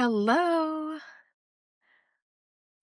Hello.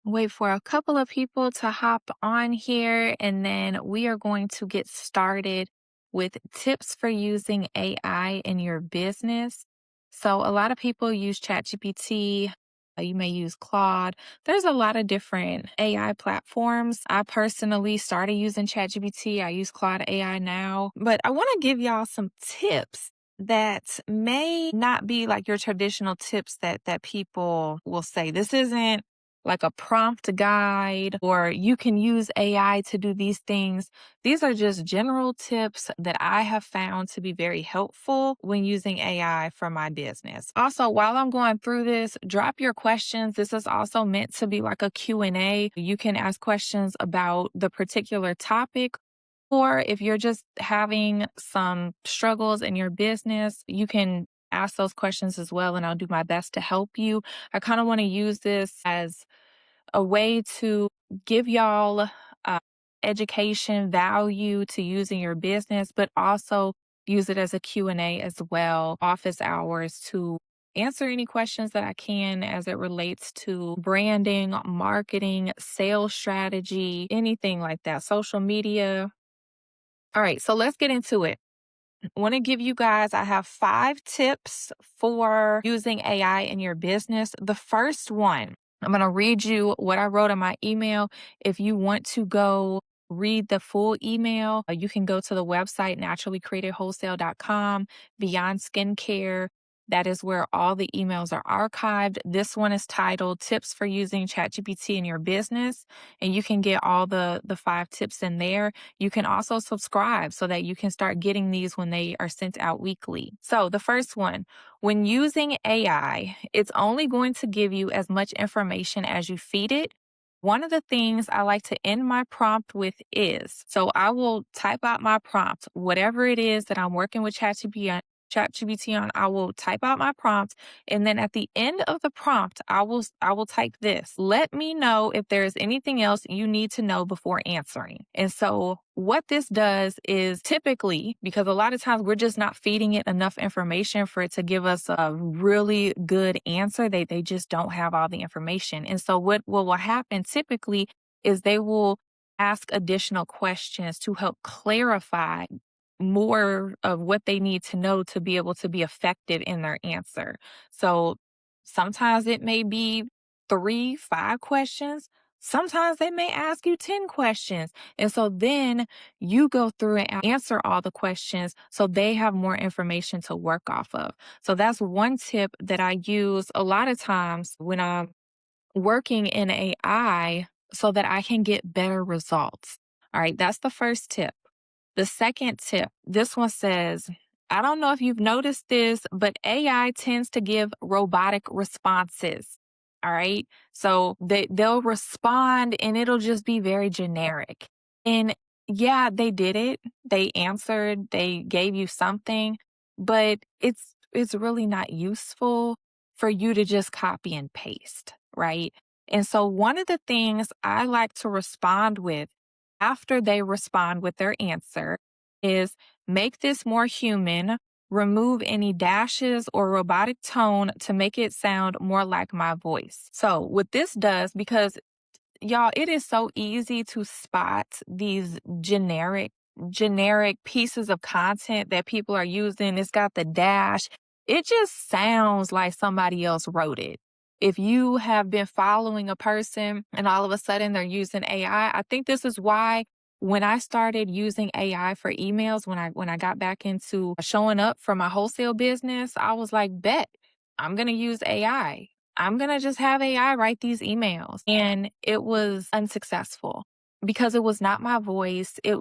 Wait for a couple of people to hop on here, and then we are going to get started with tips for using AI in your business. So, a lot of people use ChatGPT. You may use Claude. There's a lot of different AI platforms. I personally started using ChatGPT. I use Claude AI now, but I want to give y'all some tips that may not be like your traditional tips that people will say. This isn't like a prompt guide, or you can use AI to do these things. These are just general tips that I have found to be very helpful when using AI for my business. Also, while I'm going through this, drop your questions. This is also meant to be like a Q&A. You can ask questions about the particular topic, or if you're just having some struggles in your business, you can ask those questions as well, and I'll do my best to help you. I kind of want to use this as a way to give y'all education value to using your business, but also use it as a Q&A as well, office hours, to answer any questions that I can as it relates to branding, marketing, sales strategy, anything like that, social media. All right, so let's get into it. I want to give you guys, I have 5 tips for using AI in your business. The first one, I'm going to read you what I wrote in my email. If you want to go read the full email, you can go to the website naturallycreativewholesale.com, Beyond Skincare. That is where all the emails are archived. This one is titled Tips for Using ChatGPT in Your Business, and you can get all the 5 tips in there. You can also subscribe so that you can start getting these when they are sent out weekly. So the first one, when using AI, it's only going to give you as much information as you feed it. One of the things I like to end my prompt with is, so I will type out my prompt, whatever it is that I'm working with ChatGPT on, I will type out my prompt, and then at the end of the prompt, I will type this. Let me know if there's anything else you need to know before answering. And so what this does is, typically, because a lot of times we're just not feeding it enough information for it to give us a really good answer. They just don't have all the information. And so what will happen typically is they will ask additional questions to help clarify more of what they need to know to be able to be effective in their answer. So sometimes it may be 3, 5 questions. Sometimes they may ask you 10 questions. And so then you go through and answer all the questions so they have more information to work off of. So that's one tip that I use a lot of times when I'm working in AI, so that I can get better results. All right, that's the first tip. The second tip, this one says, I don't know if you've noticed this, but AI tends to give robotic responses. All right. So they'll respond and it'll just be very generic. And yeah, they did it. They answered, they gave you something, but it's really not useful for you to just copy and paste, right? And so one of the things I like to respond with after they respond with their answer is, make this more human, remove any dashes or robotic tone to make it sound more like my voice. So what this does, because y'all, it is so easy to spot these generic pieces of content that people are using. It's got the dash. It just sounds like somebody else wrote it. If you have been following a person and all of a sudden they're using AI, I think this is why when I started using AI for emails, when I got back into showing up for my wholesale business, I was like, bet, I'm going to use AI. I'm going to just have AI write these emails. And it was unsuccessful because it was not my voice. It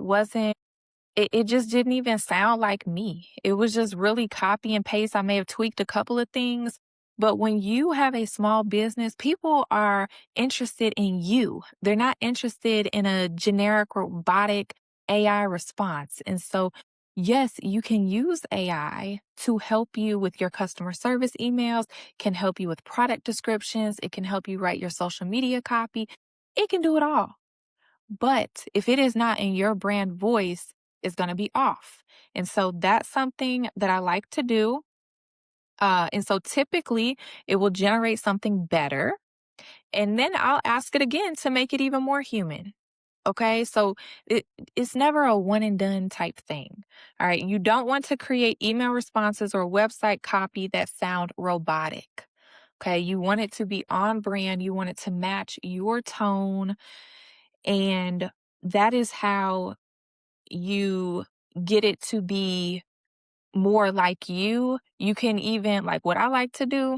just didn't even sound like me. It was just really copy and paste. I may have tweaked a couple of things, but when you have a small business, people are interested in you. They're not interested in a generic robotic AI response. And so, yes, you can use AI to help you with your customer service emails, can help you with product descriptions, it can help you write your social media copy. It can do it all. But if it is not in your brand voice, it's going to be off. And so that's something that I like to do. And so typically it will generate something better. And then I'll ask it again to make it even more human. Okay, so it's never a one and done type thing. All right, you don't want to create email responses or website copy that sound robotic. Okay, you want it to be on brand, you want it to match your tone, and that is how you get it to be more like you. You can even, like, what I like to do,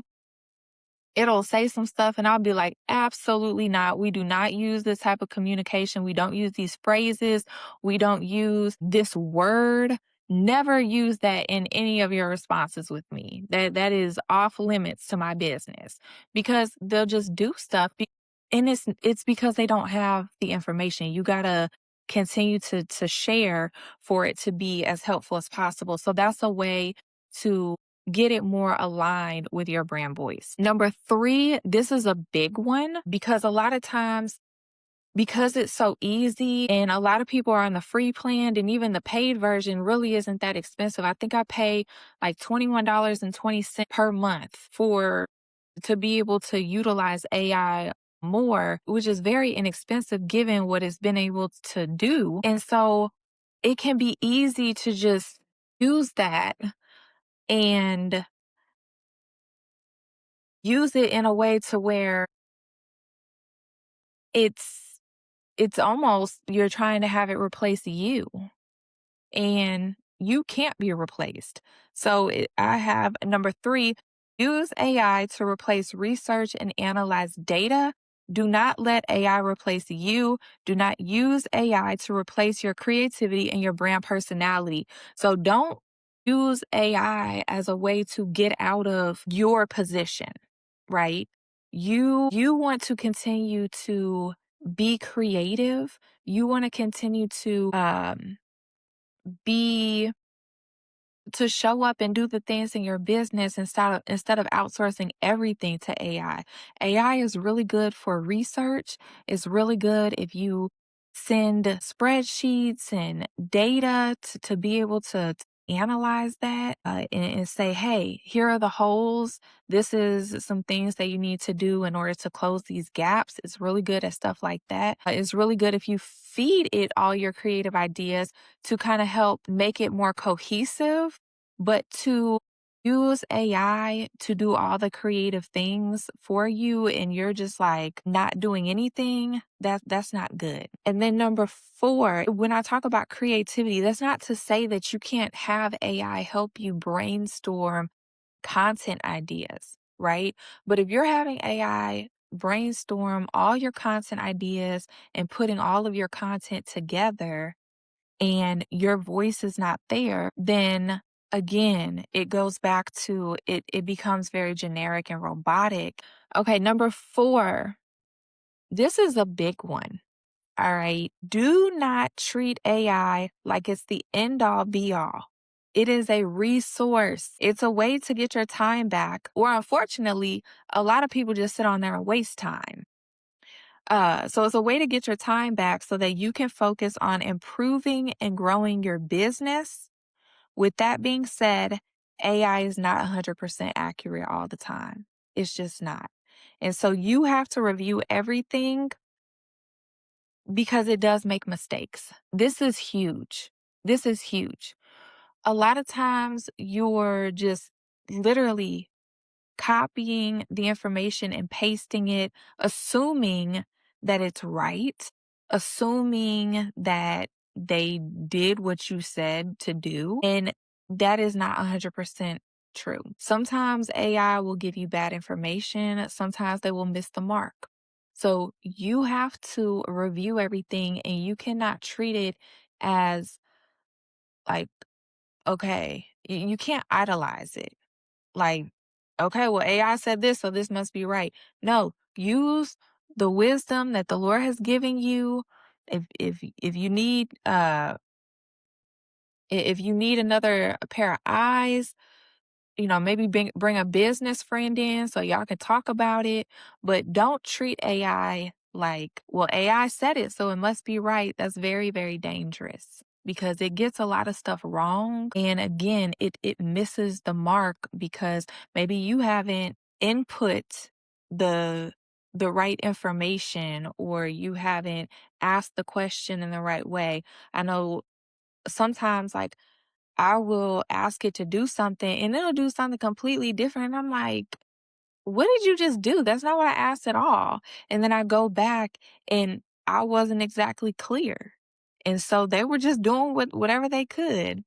it'll say some stuff and I'll be like, absolutely not. We do not use this type of communication. We don't use these phrases. We don't use this word. Never use that in any of your responses with me. That is off limits to my business because they'll just do stuff and it's because they don't have the information. You got to continue to share for it to be as helpful as possible. So that's a way to get it more aligned with your brand voice. Number three, this is a big one because a lot of times, because it's so easy and a lot of people are on the free plan and even the paid version really isn't that expensive. I think I pay like $21.20 per month for to be able to utilize AI more, which is very inexpensive given what it's been able to do. And so it can be easy to just use that and use it in a way to where it's it's almost you're trying to have it replace you, and you can't be replaced. So I have number three, use AI to replace research and analyze data. Do not let AI replace you. Do not use AI to replace your creativity and your brand personality. So don't use AI as a way to get out of your position, right? You want to continue to be creative. You want to continue to be to show up and do the things in your business instead of outsourcing everything to AI. AI is really good for research. It's really good if you send spreadsheets and data to be able to analyze that and say, hey, here are the holes. This is some things that you need to do in order to close these gaps. It's really good at stuff like that. It's really good if you feed it all your creative ideas to kind of help make it more cohesive, but to use AI to do all the creative things for you and you're just like not doing anything, that's not good. And then number four, when I talk about creativity, that's not to say that you can't have AI help you brainstorm content ideas, right? But if you're having AI brainstorm all your content ideas and putting all of your content together, and your voice is not there, then again, it goes back to it becomes very generic and robotic. Okay, number four, this is a big one. All right. Do not treat AI like it's the end all be all. It is a resource. It's a way to get your time back. Or unfortunately, a lot of people just sit on there and waste time. So it's a way to get your time back so that you can focus on improving and growing your business. With that being said, AI is not 100% accurate all the time. It's just not. And so you have to review everything because it does make mistakes. This is huge. This is huge. A lot of times you're just literally copying the information and pasting it, assuming that it's right, assuming that they did what you said to do. And that is not 100% true. Sometimes AI will give you bad information, sometimes they will miss the mark. So you have to review everything and you cannot treat it as like, okay, you can't idolize it. Like, okay, well, AI said this, so this must be right. No, use the wisdom that the Lord has given you. If you need if you need another pair of eyes, maybe bring a business friend in so y'all can talk about it. But don't treat AI like, well, AI said it, so it must be right. That's very, very dangerous. because it gets a lot of stuff wrong. And again, it misses the mark because maybe you haven't input the the right information, or you haven't asked the question in the right way. I know sometimes, like, I will ask it to do something and it'll do something completely different. And I'm like, what did you just do? That's not what I asked at all. And then I go back and I wasn't exactly clear. And so they were just doing whatever they could.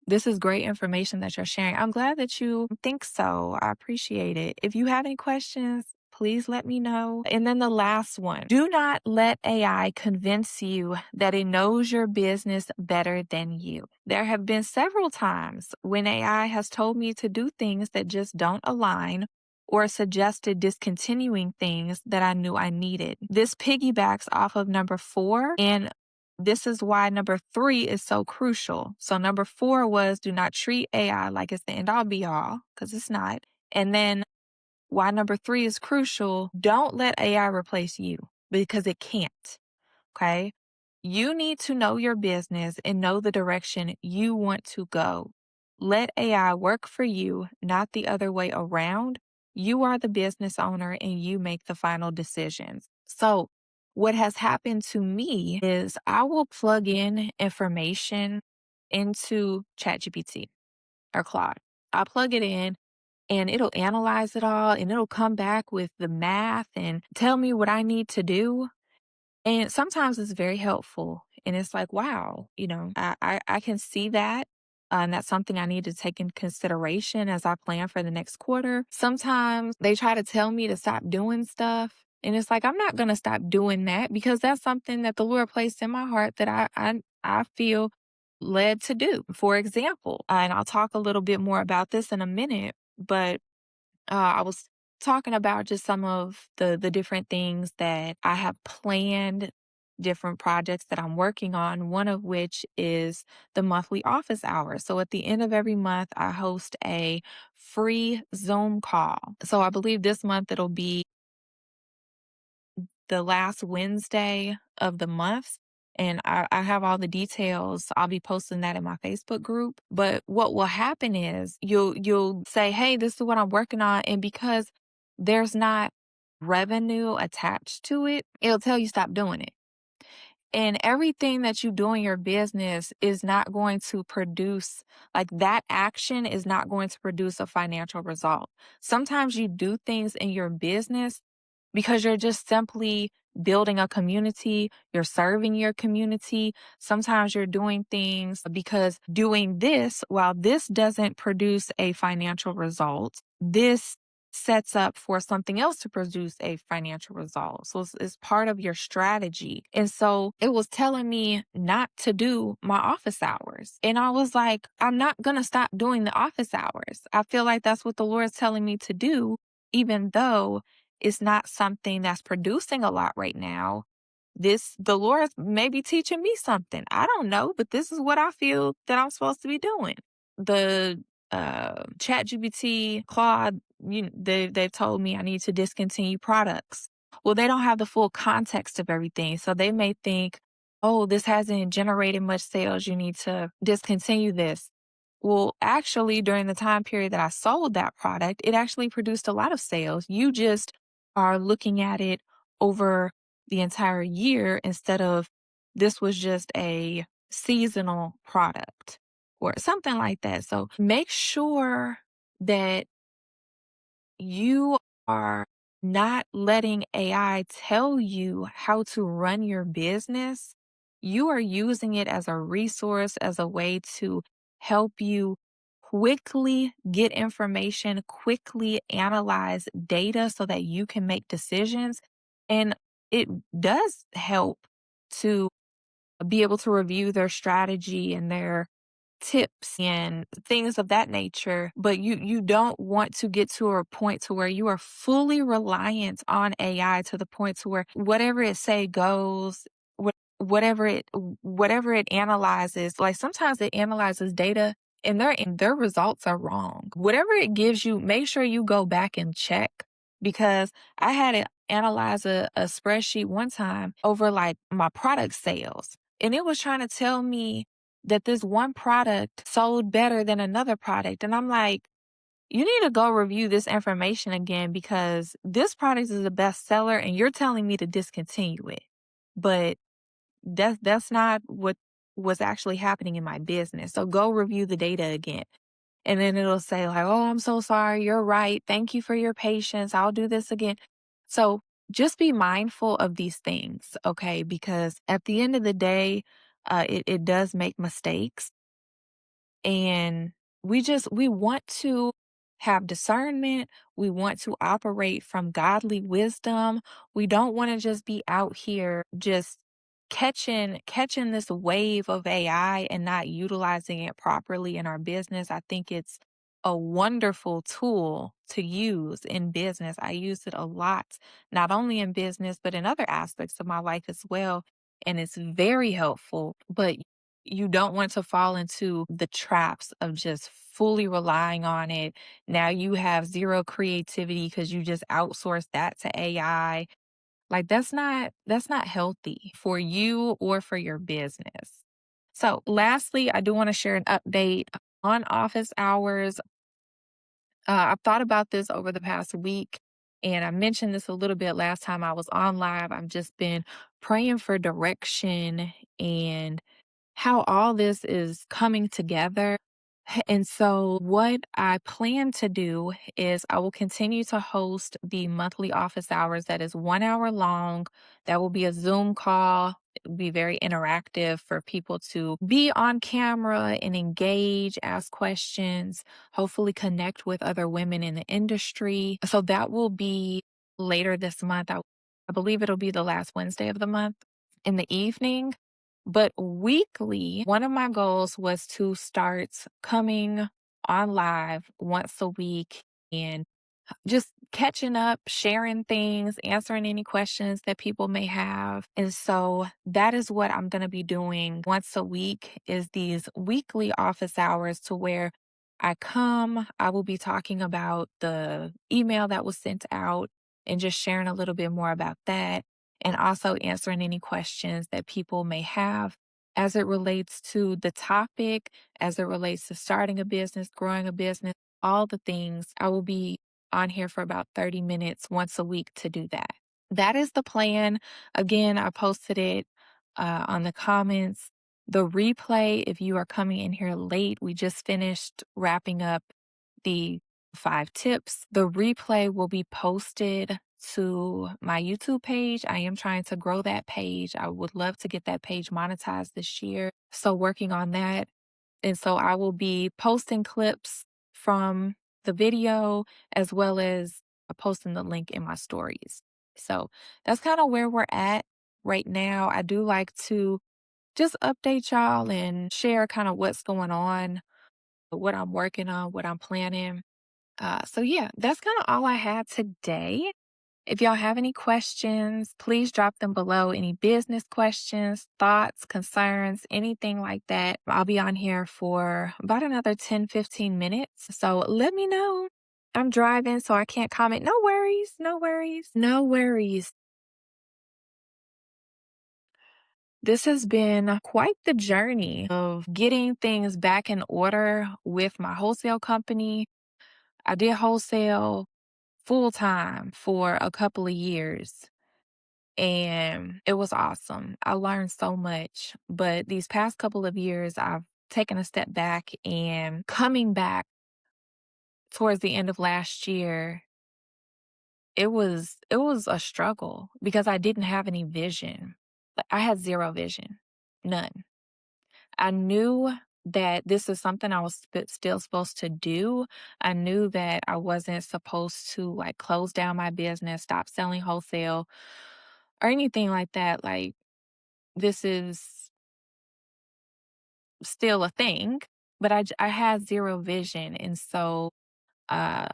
This is great information that you're sharing. I'm glad that you think so. I appreciate it. If you have any questions, please let me know. And then the last one, do not let AI convince you that it knows your business better than you. There have been several times when AI has told me to do things that just don't align, or suggested discontinuing things that I knew I needed. This piggybacks off of number 4, and this is why number 3 is so crucial. So number 4 was, do not treat AI like it's the end all be all, because it's not. And then why number 3 is crucial, don't let AI replace you, because it can't. Okay. You need to know your business and know the direction you want to go. Let AI work for you, not the other way around. You are the business owner and you make the final decisions. So, what has happened to me is I will plug in information into ChatGPT or Claude. I'll plug it in and it'll analyze it all and it'll come back with the math and tell me what I need to do. And sometimes it's very helpful. And it's like, wow, I can see that. And that's something I need to take in consideration as I plan for the next quarter. Sometimes they try to tell me to stop doing stuff. And it's like, I'm not going to stop doing that because that's something that the Lord placed in my heart that I feel led to do. For example, and I'll talk a little bit more about this in a minute, but I was talking about just some of the different things that I have planned, different projects that I'm working on, one of which is the monthly office hours. So at the end of every month, I host a free Zoom call. So I believe this month it'll be the last Wednesday of the month. And I have all the details. I'll be posting that in my Facebook group. But what will happen is you'll say, hey, this is what I'm working on. And because there's not revenue attached to it, it'll tell you stop doing it. And everything that you do in your business is not going to produce, like, that action is not going to produce a financial result. Sometimes you do things in your business because you're just simply building a community, you're serving your community. Sometimes you're doing things because doing this, while this doesn't produce a financial result, this sets up for something else to produce a financial result. So it's part of your strategy. And so it was telling me not to do my office hours. And I was like, I'm not going to stop doing the office hours. I feel like that's what the Lord's telling me to do, even though it's not something that's producing a lot right now. The Lord may be teaching me something. I don't know, but this is what I feel that I'm supposed to be doing. The ChatGPT, Claude, they've told me I need to discontinue products. Well, they don't have the full context of everything. So they may think, oh, this hasn't generated much sales. You need to discontinue this. Well, actually, during the time period that I sold that product, it actually produced a lot of sales. You just are looking at it over the entire year instead of this was just a seasonal product or something like that. So make sure that you are not letting AI tell you how to run your business. You are using it as a resource, as a way to help you quickly get information, quickly analyze data so that you can make decisions. And it does help to be able to review their strategy and their tips and things of that nature, but you don't want to get to a point to where you are fully reliant on AI to the point to where whatever it say goes, whatever it analyzes. Like, sometimes it analyzes data and their results are wrong. Whatever it gives you, make sure you go back and check, because I had to analyze a spreadsheet one time over, like, my product sales, and it was trying to tell me that this one product sold better than another product. And I'm like, you need to go review this information again because this product is the best seller and you're telling me to discontinue it. But that's not what was actually happening in my business. So go review the data again. And then it'll say like, "Oh, I'm so sorry. You're right. Thank you for your patience. I'll do this again." So just be mindful of these things, okay? Because at the end of the day, it does make mistakes. And we want to have discernment. We want to operate from godly wisdom. We don't want to just be out here just catching this wave of AI and not utilizing it properly in our business. I think it's a wonderful tool to use in business. I use it a lot, not only in business, but in other aspects of my life as well. And it's very helpful. But you don't want to fall into the traps of just fully relying on it. Now you have zero creativity because you just outsource that to AI. Like that's not healthy for you or for your business. So lastly, I do want to share an update on office hours. I've thought about this over the past week, and I mentioned this a little bit last time I was on live. I've just been praying for direction and how all this is coming together. And so, what I plan to do is I will continue to host the monthly office hours that is 1 hour long. That will be a Zoom call. It will be very interactive for people to be on camera and engage, ask questions, hopefully connect with other women in the industry. So, that will be later this month. I believe it'll be the last Wednesday of the month in the evening. But weekly, one of my goals was to start coming on live once a week and just catching up, sharing things, answering any questions that people may have. And so that is what I'm going to be doing once a week is these weekly office hours to where I will be talking about the email that was sent out and just sharing a little bit more about that and also answering any questions that people may have as it relates to the topic, as it relates to starting a business, growing a business, all the things. I will be on here for about 30 minutes once a week to do that. That is the plan. Again, I posted it on the comments. The replay, if you are coming in here late, we just finished wrapping up the 5 tips. The replay will be posted to my YouTube page. I am trying to grow that page. I would love to get that page monetized this year. So, working on that. And so I will be posting clips from the video as well as posting the link in my stories. So that's kind of where we're at right now. I do like to just update y'all and share kind of what's going on, what I'm working on, what I'm planning. So yeah, that's kind of all I had today. If y'all have any questions, please drop them below. Any business questions, thoughts, concerns, anything like that. I'll be on here for about another 10-15 minutes. So let me know. I'm driving, so I can't comment. No worries, no worries, no worries. This has been quite the journey of getting things back in order with my wholesale company. I did wholesale full time for a couple of years. And it was awesome. I learned so much. But these past couple of years, I've taken a step back and coming back towards the end of last year, it was a struggle because I didn't have any vision. Like, I had zero vision. None. I knew that this is something I was still supposed to do. I knew that I wasn't supposed to like close down my business, stop selling wholesale or anything like that. Like this is still a thing, but I had zero vision. And so uh,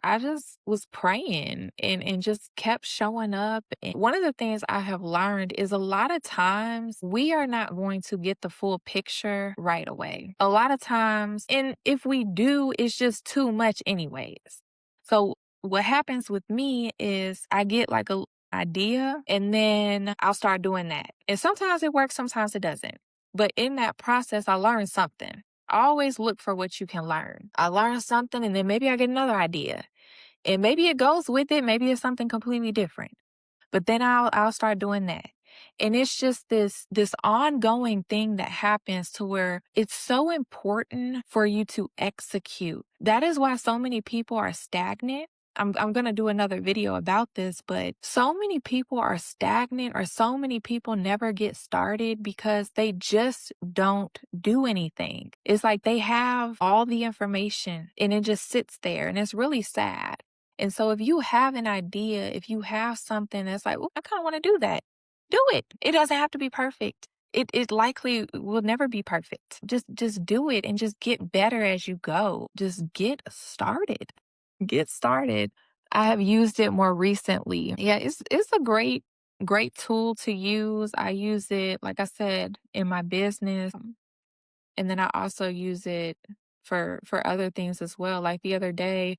I just was praying and just kept showing up. And one of the things I have learned is a lot of times we are not going to get the full picture right away. A lot of times, and if we do, it's just too much, anyways. So what happens with me is I get like a idea and then I'll start doing that. And sometimes it works, sometimes it doesn't. But in that process, I learned something. I always look for what you can learn. I learned something and then maybe I get another idea. And maybe it goes with it, maybe it's something completely different. But then I'll start doing that. And it's just this ongoing thing that happens to where it's so important for you to execute. That is why so many people are stagnant. I'm going to do another video about this, but so many people are stagnant or so many people never get started because they just don't do anything. It's like they have all the information and it just sits there, and it's really sad. And so if you have an idea, if you have something that's like, "Ooh, I kind of want to do that," do it. It doesn't have to be perfect. It likely will never be perfect. Just do it and just get better as you go. Just get started. Get started. I have used it more recently. Yeah, it's a great tool to use. I use it, like I said, in my business. And then I also use it for other things as well. Like the other day,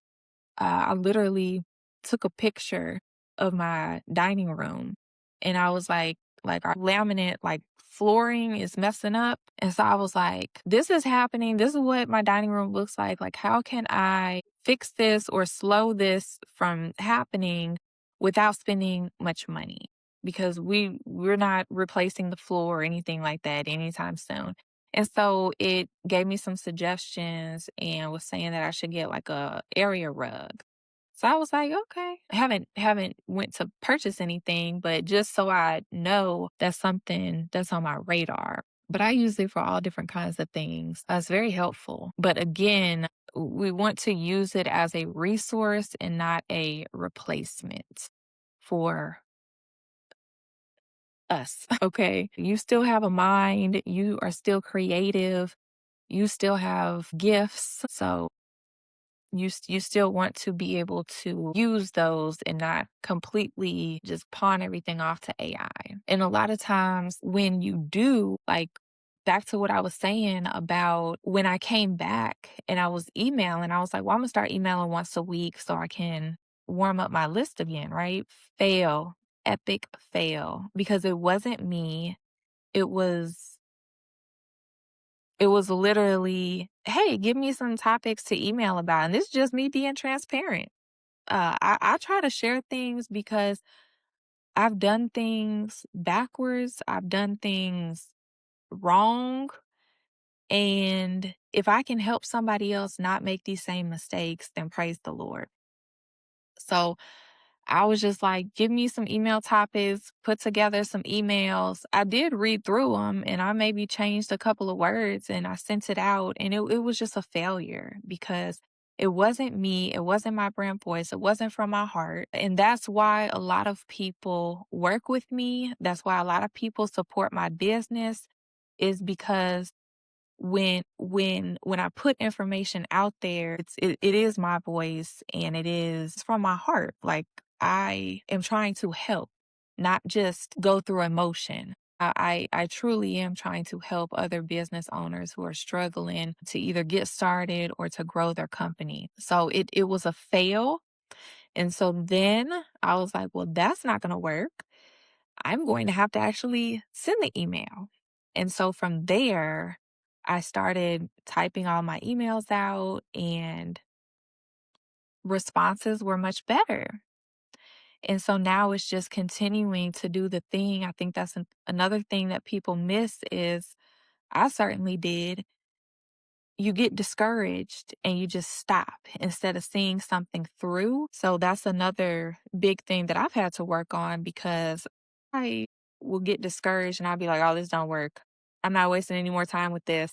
I literally took a picture of my dining room and I was like our laminate, like flooring is messing up. And so I was like, this is happening. This is what my dining room looks like. Like, how can I fix this or slow this from happening without spending much money? Because we're not replacing the floor or anything like that anytime soon. And so it gave me some suggestions and was saying that I should get like a area rug. So I was like, okay. I haven't went to purchase anything, but just so I know that's something that's on my radar. But I use it for all different kinds of things. It's very helpful. But again, we want to use it as a resource and not a replacement for us. Okay. You still have a mind, you are still creative, you still have gifts. So you still want to be able to use those and not completely just pawn everything off to AI. And a lot of times when you do, like back to what I was saying about when I came back and I was emailing, I was like, well, I'm gonna start emailing once a week so I can warm up my list again, right? Fail, epic fail, because it wasn't me. It was it was literally, "Hey, give me some topics to email about," and this is just me being transparent. I try to share things because I've done things backwards, I've done things wrong, and if I can help somebody else not make these same mistakes, then praise the Lord. So I was just like, give me some email topics, put together some emails. I did read through them and I maybe changed a couple of words and I sent it out. And it was just a failure because it wasn't me. It wasn't my brand voice. It wasn't from my heart. And that's why a lot of people work with me. That's why a lot of people support my business, is because when I put information out there, it is my voice and it is from my heart. Like I am trying to help, not just go through emotion. I truly am trying to help other business owners who are struggling to either get started or to grow their company. So it was a fail. And so then I was like, well, that's not gonna work. I'm going to have to actually send the email. And so from there, I started typing all my emails out and responses were much better. And so now it's just continuing to do the thing. I think that's another thing that people miss is I certainly did. You get discouraged and you just stop instead of seeing something through. So that's another big thing that I've had to work on because I will get discouraged and I'll be like, oh, this don't work. I'm not wasting any more time with this.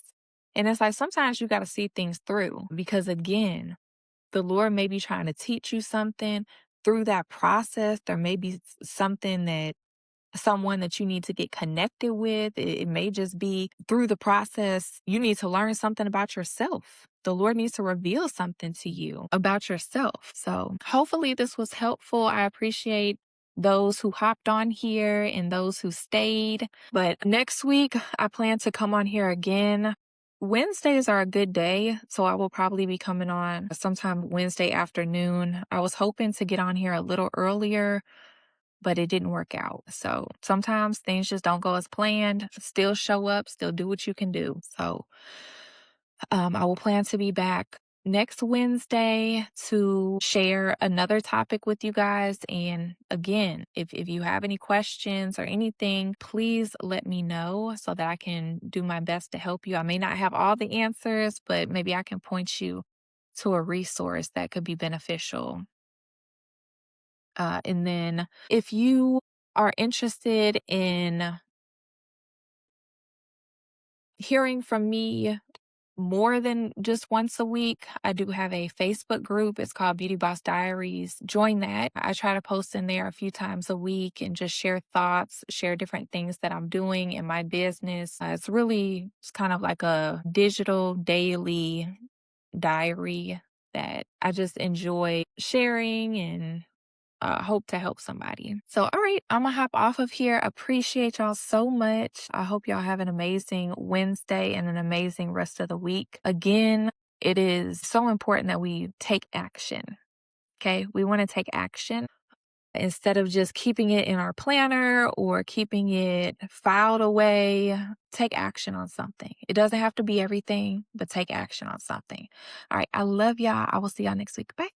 And it's like sometimes you got to see things through because, again, the Lord may be trying to teach you something through that process. There may be something that someone that you need to get connected with. It may just be through the process, you need to learn something about yourself. The Lord needs to reveal something to you about yourself. So hopefully this was helpful. I appreciate those who hopped on here and those who stayed. But next week, I plan to come on here again. Wednesdays are a good day, so I will probably be coming on sometime Wednesday afternoon. I was hoping to get on here a little earlier, but it didn't work out. So sometimes things just don't go as planned. Still show up, still do what you can do. So I will plan to be back next Wednesday to share another topic with you guys. And again, if you have any questions or anything, please let me know so that I can do my best to help you. I may not have all the answers, but maybe I can point you to a resource that could be beneficial. And then if you are interested in hearing from me more than just once a week, I do have a Facebook group. It's called Beauty Boss Diaries. Join that. I try to post in there a few times a week and just share thoughts, share different things that I'm doing in my business. It's kind of like a digital daily diary that I just enjoy sharing and hope to help somebody. So, all right, I'm gonna hop off of here. Appreciate y'all so much. I hope y'all have an amazing Wednesday and an amazing rest of the week. Again, it is so important that we take action. Okay, we want to take action instead of just keeping it in our planner or keeping it filed away. Take action on something. It doesn't have to be everything, but take action on something. All right, I love y'all. I will see y'all next week. Bye.